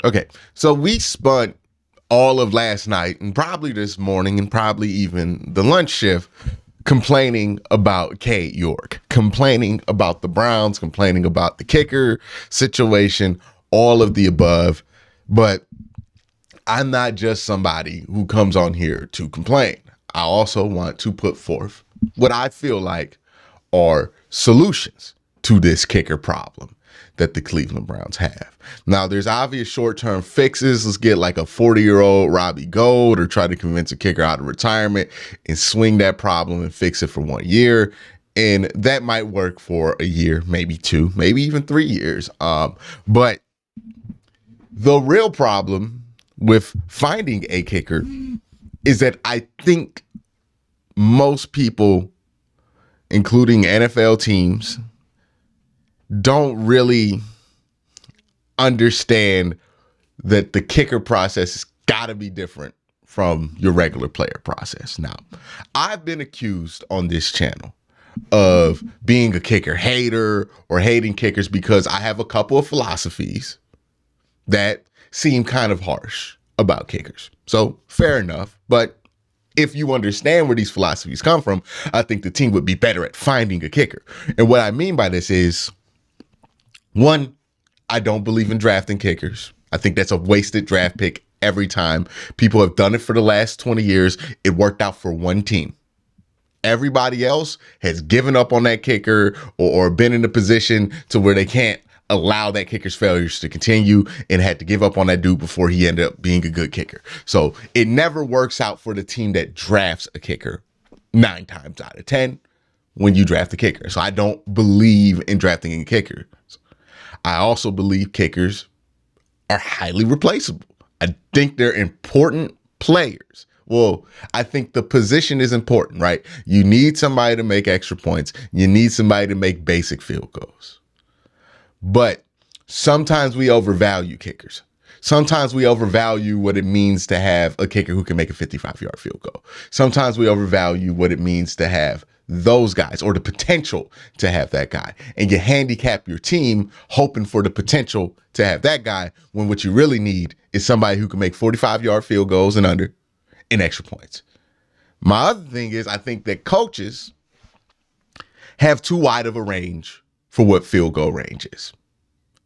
Okay, so we spent all of last night and probably this morning and probably even the lunch shift complaining about Cade York, complaining about the Browns, complaining about the kicker situation, all of the above. But I'm not just somebody who comes on here to complain. I also want to put forth what I feel like are solutions to this kicker problem that the Cleveland Browns have. Now, there's obvious short-term fixes. Let's get like a 40-year-old Robbie Gould or try to convince a kicker out of retirement and swing that problem and fix it for 1 year. And that might work for a year, maybe two, maybe even 3 years. But the real problem with finding a kicker is that I think most people, including NFL teams, don't really understand that the kicker process has got to be different from your regular player process. Now, I've been accused on this channel of being a kicker hater or hating kickers because I have a couple of philosophies that seem kind of harsh about kickers. So fair enough. But if you understand where these philosophies come from, I think the team would be better at finding a kicker. And what I mean by this is, one, I don't believe in drafting kickers. I think that's a wasted draft pick every time. People have done it for the last 20 years. It worked out for one team. Everybody else has given up on that kicker or been in a position to where they can't allow that kicker's failures to continue and had to give up on that dude before he ended up being a good kicker. So it never works out for the team that drafts a kicker 9 times out of 10 when you draft a kicker. So I don't believe in drafting a kicker. I also believe kickers are highly replaceable. I think they're important players. Well, I think the position is important, right? You need somebody to make extra points. You need somebody to make basic field goals. But sometimes we overvalue kickers. Sometimes we overvalue what it means to have a kicker who can make a 55-yard field goal. Sometimes we overvalue what it means to have those guys or the potential to have that guy. And you handicap your team hoping for the potential to have that guy when what you really need is somebody who can make 45-yard field goals and under and extra points. My other thing is I think that coaches have too wide of a range for what field goal range is,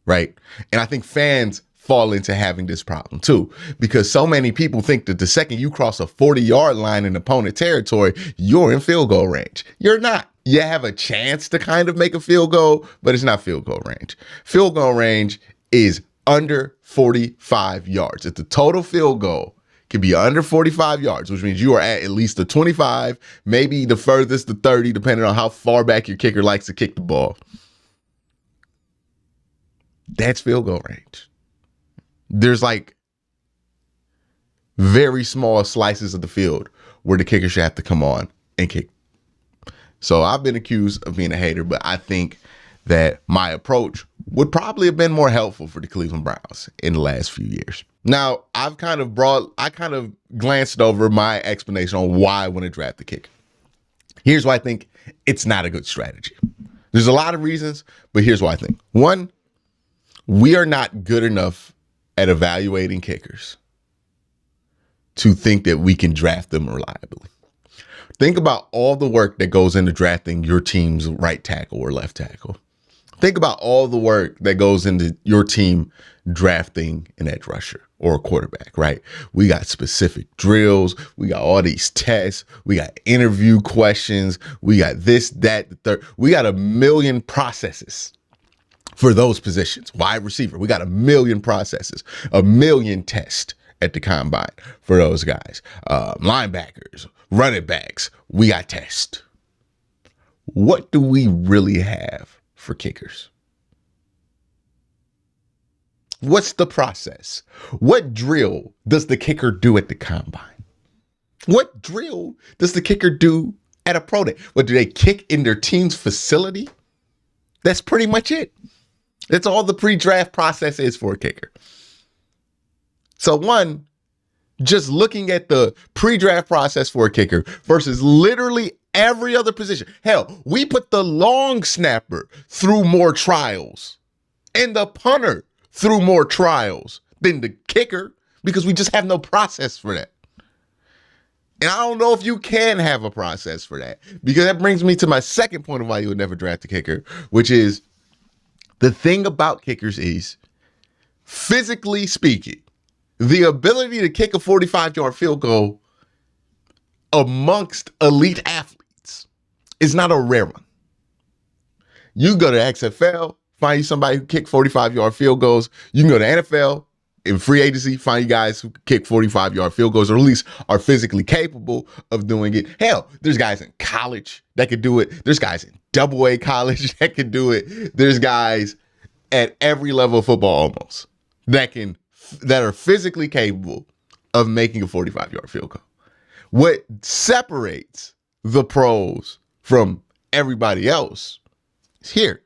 right? And I think fans fall into having this problem too, because so many people think that the second you cross a 40-yard line in opponent territory, you're in field goal range. You're not. You have a chance to kind of make a field goal, but it's not field goal range. Field goal range is under 45 yards. If the total field goal can be under 45 yards, which means you are at least the 25, maybe the furthest the 30, depending on how far back your kicker likes to kick the ball. That's field goal range. There's like very small slices of the field where the kicker should have to come on and kick. So I've been accused of being a hater, but I think that my approach would probably have been more helpful for the Cleveland Browns in the last few years. Now, I kind of glanced over my explanation on why I want to draft the kicker. Here's why I think it's not a good strategy. There's a lot of reasons, but here's why I think. One, we are not good enough at evaluating kickers to think that we can draft them reliably. Think about all the work that goes into drafting your team's right tackle or left tackle. Think about all the work that goes into your team drafting an edge rusher or a quarterback, right? We got specific drills. We got all these tests. We got interview questions. We got this, that, the third. We got a million processes for those positions. Wide receiver, we got a million processes, a million tests at the combine for those guys. Linebackers, running backs, we got tests. What do we really have for kickers? What's the process? What drill does the kicker do at the combine? What drill does the kicker do at a pro day? What, do they kick in their team's facility? That's pretty much it. That's all the pre-draft process is for a kicker. So one, just looking at the pre-draft process for a kicker versus literally every other position. Hell, we put the long snapper through more trials and the punter through more trials than the kicker because we just have no process for that. And I don't know if you can have a process for that, because that brings me to my second point of why you would never draft a kicker, which is the thing about kickers is, physically speaking, the ability to kick a 45-yard field goal amongst elite athletes is not a rare one. You go to XFL, find you somebody who kick 45-yard field goals. You can go to NFL in free agency, find you guys who kick 45-yard field goals, or at least are physically capable of doing it. Hell, there's guys in college that could do it. There's guys in AA college that could do it. There's guys at every level of football almost that are physically capable of making a 45-yard field goal. What separates the pros from everybody else is here.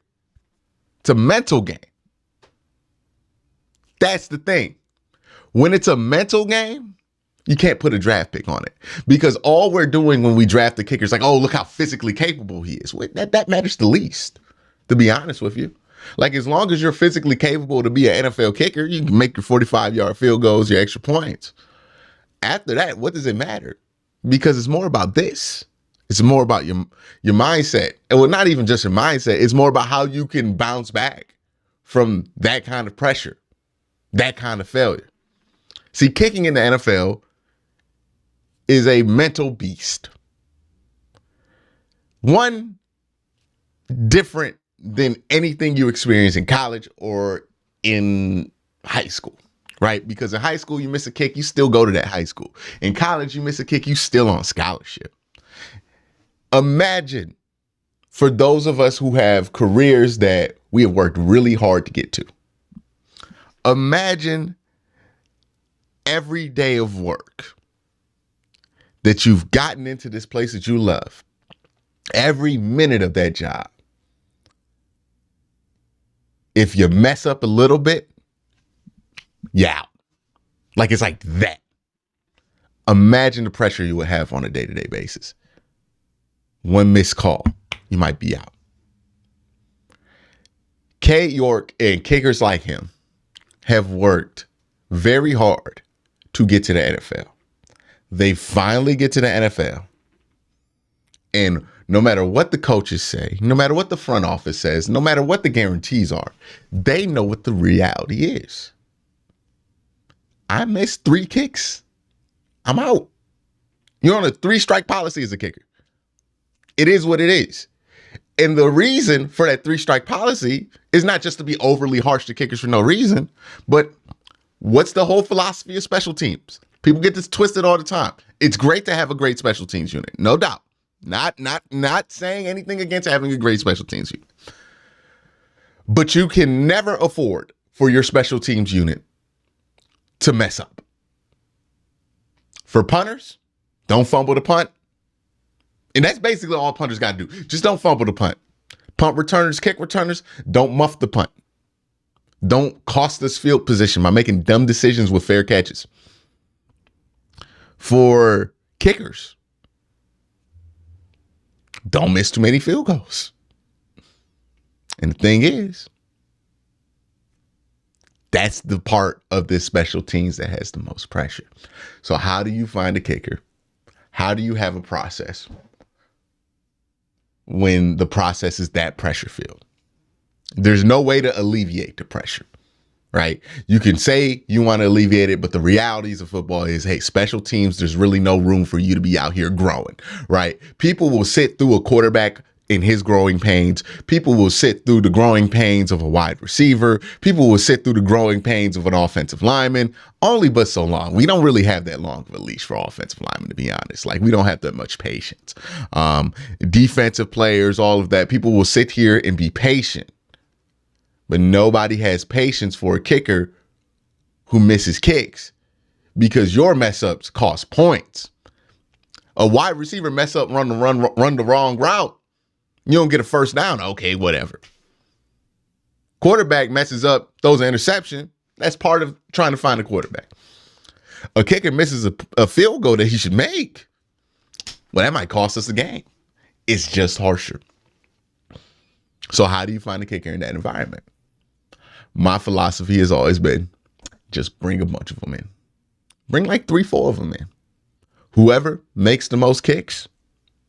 It's a mental game. That's the thing. When it's a mental game, you can't put a draft pick on it, because all we're doing when we draft the kicker is like, oh, look how physically capable he is. That matters the least, to be honest with you. Like, as long as you're physically capable to be an NFL kicker, you can make your 45-yard field goals, your extra points. After that, what does it matter? Because it's more about this. It's more about your mindset. And well, not even just your mindset. It's more about how you can bounce back from that kind of pressure, that kind of failure. See, kicking in the NFL is a mental beast. One, different than anything you experience in college or in high school, right? Because in high school, you miss a kick, you still go to that high school. In college, you miss a kick, you still on scholarship. Imagine, for those of us who have careers that we have worked really hard to get to, imagine every day of work that you've gotten into this place that you love, every minute of that job. If you mess up a little bit, you're out. Like, it's like that. Imagine the pressure you would have on a day-to-day basis. One missed call, you might be out. Cade York and kickers like him have worked very hard to get to the NFL. They finally get to the NFL. And no matter what the coaches say, no matter what the front office says, no matter what the guarantees are, they know what the reality is. I missed 3 kicks. I'm out. You're on a 3-strike policy as a kicker. It is what it is. And the reason for that 3-strike policy is not just to be overly harsh to kickers for no reason, but what's the whole philosophy of special teams? People get this twisted all the time. It's great to have a great special teams unit, no doubt. Not saying anything against having a great special teams unit. But you can never afford for your special teams unit to mess up. For punters, don't fumble the punt. And that's basically all punters got to do. Just don't fumble the punt. Punt returners, kick returners, don't muff the punt. Don't cost us field position by making dumb decisions with fair catches. For kickers, don't miss too many field goals. And the thing is, that's the part of this special teams that has the most pressure. So how do you find a kicker? How do you have a process when the process is that pressure filled? There's no way to alleviate the pressure, right? You can say you want to alleviate it, but the realities of football is, hey, special teams, there's really no room for you to be out here growing, right? People will sit through a quarterback in his growing pains. People will sit through the growing pains of a wide receiver. People will sit through the growing pains of an offensive lineman, only but so long. We don't really have that long of a leash for offensive linemen, to be honest. Like, we don't have that much patience. Defensive players, all of that, people will sit here and be patient. But nobody has patience for a kicker who misses kicks, because your mess ups cost points. A wide receiver mess up, run the wrong route. You don't get a first down. Okay, whatever. Quarterback messes up, throws an interception. That's part of trying to find a quarterback. A kicker misses a field goal that he should make. Well, that might cost us a game. It's just harsher. So how do you find a kicker in that environment? My philosophy has always been, just bring a bunch of them in. Bring like 3-4 of them in. Whoever makes the most kicks,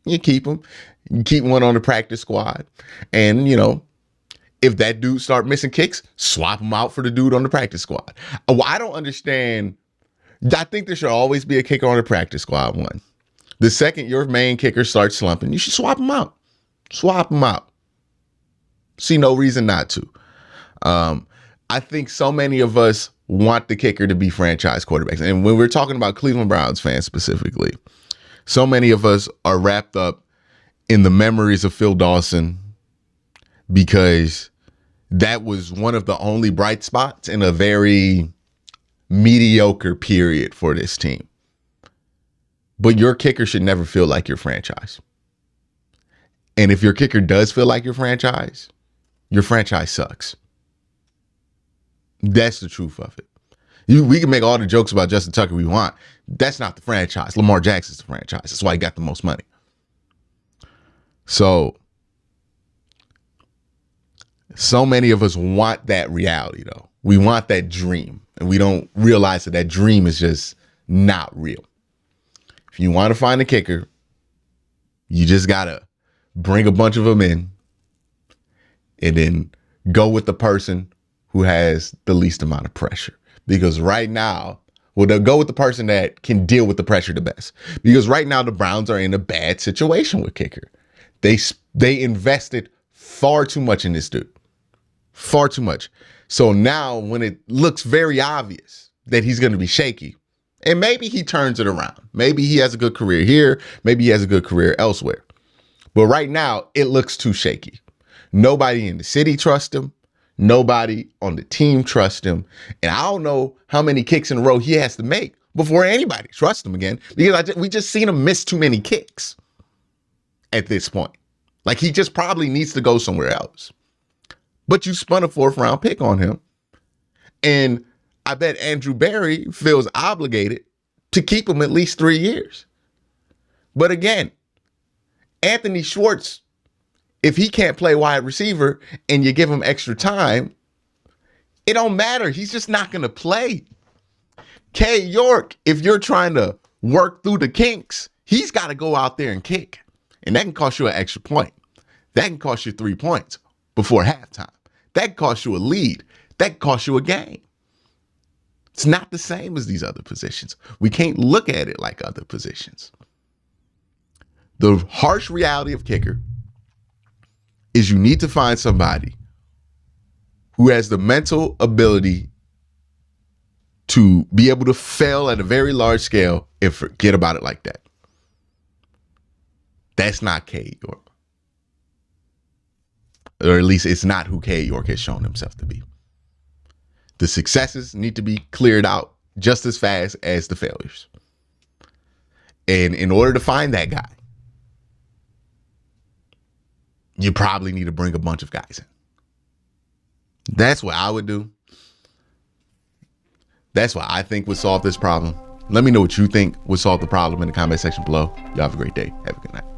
you keep them. You keep one on the practice squad. And, you know, if that dude start missing kicks, swap him out for the dude on the practice squad. I don't understand. I think there should always be a kicker on the practice squad, one. The second your main kicker starts slumping, you should swap him out. Swap him out. See no reason not to. I think so many of us want the kicker to be franchise quarterbacks. And when we're talking about Cleveland Browns fans specifically, so many of us are wrapped up in the memories of Phil Dawson because that was one of the only bright spots in a very mediocre period for this team. But your kicker should never feel like your franchise. And if your kicker does feel like your franchise sucks. That's the truth of it. We can make all the jokes about Justin Tucker we want. That's not the franchise. Lamar Jackson's the franchise. That's why he got the most money. So many of us want that reality, though. We want that dream. And we don't realize that that dream is just not real. If you want to find a kicker, you just got to bring a bunch of them in and then go with the person who has the least amount of pressure. Because right now, well, they'll go with the person that can deal with the pressure the best. Because right now, the Browns are in a bad situation with kicker. They invested far too much in this dude. Far too much. So now when it looks very obvious that he's going to be shaky, and maybe he turns it around. Maybe he has a good career here. Maybe he has a good career elsewhere. But right now, it looks too shaky. Nobody in the city trusts him. Nobody on the team trusts him. And I don't know how many kicks in a row he has to make before anybody trusts him again. Because we just seen him miss too many kicks at this point. Like, he just probably needs to go somewhere else. But you spun a 4th-round pick on him. And I bet Andrew Berry feels obligated to keep him at least 3 years. But again, Anthony Schwartz, if he can't play wide receiver and you give him extra time, it don't matter. He's just not going to play. Kay York, if you're trying to work through the kinks, he's got to go out there and kick. And that can cost you an extra point. That can cost you 3 points before halftime. That can cost you a lead. That can cost you a game. It's not the same as these other positions. We can't look at it like other positions. The harsh reality of kicker is you need to find somebody who has the mental ability to be able to fail at a very large scale and forget about it like that. That's not Kay York. Or at least it's not who Kay York has shown himself to be. The successes need to be cleared out just as fast as the failures. And in order to find that guy, you probably need to bring a bunch of guys in. That's what I would do. That's what I think would solve this problem. Let me know what you think would solve the problem in the comment section below. Y'all have a great day. Have a good night.